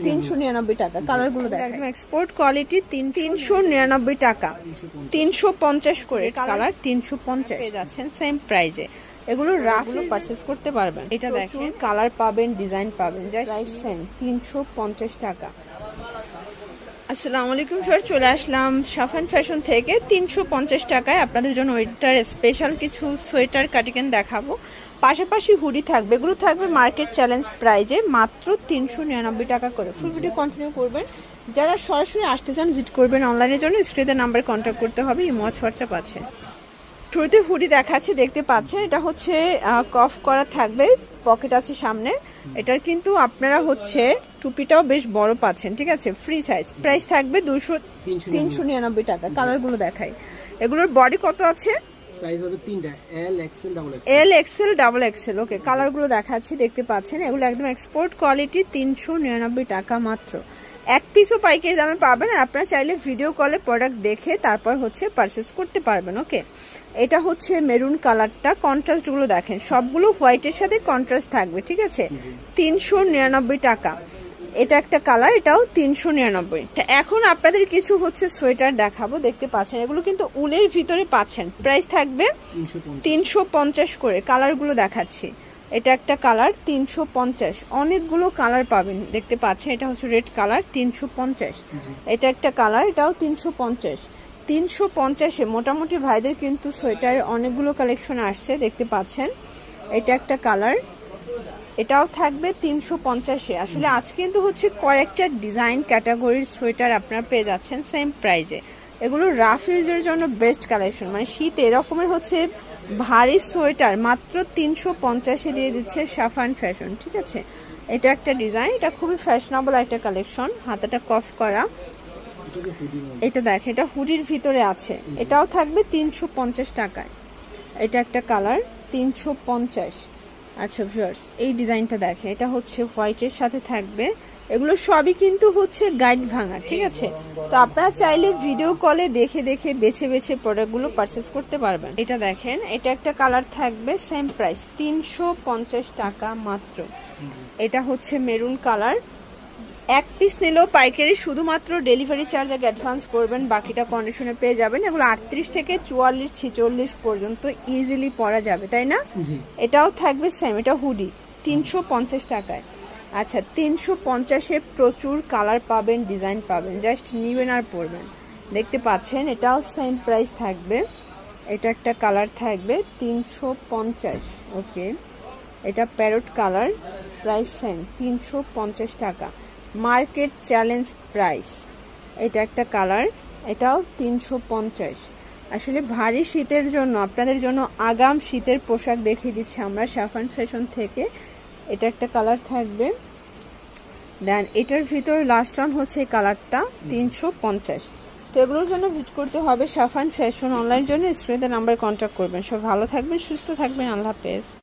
399 টাকা। কালার গুলো দেখেন একদম এক্সপোর্ট কোয়ালিটি। 399 টাকা, 350 করে কালার, 350 পেয়ে যাচ্ছেন সেম প্রাইজে। এগুলো রাফলি পারচেজ করতে পারবেন। এটা দেখেন কালার পাবেন, ডিজাইন পাবেন, জাস্ট প্রাইস সেম 350 টাকা। আসসালামু আলাইকুম স্যার, চলে আসলাম সাফান ফ্যাশন থেকে 350 টাকায় আপনাদের জন্য ওয়েটার স্পেশাল কিছু সোয়েটার কাটিকেন দেখাবো। পাশাপাশি হুডি থাকবে, এগুলো থাকবে মার্কেট চ্যালেঞ্জ প্রাইজে মাত্র 399 টাকা করে। ফুল ভিডিও কন্টিনিউ করবেন। যারা সরাসরি আসতে চান ভিজিট করবেন অনলাইনের জন্য স্ক্রিনের নাম্বারে কন্ট্যাক্ট করতে হবে। ইমো হোয়াটসঅ্যাপ আছে। শুরুতে হুডি দেখাচ্ছি, দেখতে পাচ্ছেন এটা হচ্ছে কফ করা থাকবে, পকেট আছে সামনে। এটার কিন্তু আপনারা হচ্ছে টুপিটাও বেশ বড় পাচ্ছেন, ঠিক আছে, ফ্রি সাইজ। প্রাইস থাকবে 399 টাকা। কালার গুলো দেখাই। এগুলোর বডি কত আছে? সাইজ হবে তিনটা, L XL double XL. L XL double XL. Okay, colour গুলো দেখাচ্ছি, দেখতে পাচ্ছেন এগুলো একদম এক্সপোর্ট কোয়ালিটি। 399 টাকা মাত্র। এক পিসও পাইকারি দামে পাবেন। আর আপনারা চাইলে ভিডিও কলে প্রোডাক্ট দেখে তারপর হচ্ছে পারচেস করতে পারবেন। ওকে, এটা হচ্ছে মেরুন কালারটা। কন্ট্রাস্ট গুলো দেখেন, সবগুলো হোয়াইটের সাথে কন্ট্রাস্ট থাকবে, ঠিক আছে। 399 টাকা। এটা একটা কালার, এটাও 399। এখন আপনাদের কিছু হচ্ছে সোয়েটার দেখাবো, দেখতে পাচ্ছেন এগুলো কিন্তু উলের ভিতরে পাচ্ছেন। প্রাইস থাকবে 350 করে। কালার গুলো দেখাচ্ছি। এটা একটা কালার 350, অনেকগুলো কালার পাবেন, দেখতে পাচ্ছেন। এটা হচ্ছে রেড কালার 350। এটা একটা কালার, এটাও 350। 350-এ মোটামুটি ভাইদের কিন্তু সোয়েটারের অনেকগুলো কালেকশন আসছে, দেখতে পাচ্ছেন। এটা একটা কালার, এটাও থাকবে 350-এ। আসলে আজকে কিন্তু হচ্ছে কয়েকটা ডিজাইন ক্যাটাগরির সোয়েটার আপনারা পেয়ে যাচ্ছেন সেম প্রাইজে। এগুলো রাফ ইউজের জন্য বেস্ট কালেকশন, মানে শীত এরকমের হচ্ছে ভারী সোয়েটার মাত্র 350-এ দিয়ে দিচ্ছে সাফান ফ্যাশন, ঠিক আছে। এটা একটা ডিজাইন, এটা খুবই ফ্যাশনেবল একটা কালেকশন, হাতাটা কফ করা। এটা দেখেন, এটা হুডির ভিতরে আছে, এটাও থাকবে 350 টাকায়। এটা একটা কালার 350। আচ্ছা ভিউয়ার্স, এই ডিজাইনটা দেখেন, এটা হচ্ছে হোয়াইটের সাথে থাকবে। এগুলো সবই কিন্তু হচ্ছে গাইড ভাঙা, ঠিক আছে। তো আপনারা চাইলে ভিডিও কলে দেখে দেখে বেছে বেছে প্রোডাক্টগুলো পারচেস করতে পারবেন। এটা দেখেন, এটা একটা কালার থাকবে, সেম প্রাইস 350 টাকা মাত্র। এটা হচ্ছে মেরুন কালার। এক পিস নিলেও পাইকারি, শুধুমাত্র ডেলিভারি চার্জ আগে অ্যাডভান্স করবেন, বাকিটা কন্ডিশনে পেয়ে যাবেন। এগুলো 38 থেকে 44, 46 পর্যন্ত ইজিলি পরা যাবে, তাই না? এটাও থাকবে সেম, এটা হুডি 350 টাকায়। আচ্ছা, 350-এ প্রচুর কালার পাবেন, ডিজাইন পাবেন, জাস্ট নিবেন আর পরবেন। দেখতে পাচ্ছেন এটাও সেম প্রাইস থাকবে। এটা একটা কালার থাকবে 350। ওকে, এটা প্যারট কালার, প্রাইস সেম 350 টাকা, মার্কেট চ্যালেঞ্জ প্রাইস। এটা একটা কালার, এটাও 350। আসলে ভারী শীতের জন্য আপনাদের জন্য আগাম শীতের পোশাক দেখিয়ে দিচ্ছি আমরা সাফান ফ্যাশন থেকে। এটা একটা কালার থাকবে, দেন এটার ভিতর লাস্ট অন হচ্ছে এই কালারটা 350। তো এগুলোর জন্য ভিজিট করতে হবে সাফান ফ্যাশন। অনলাইনের জন্য স্ক্রিনের নাম্বারে কন্ট্যাক্ট করবেন। সব ভালো থাকবেন, সুস্থ থাকবেন, আল্লাহ হাফেজ।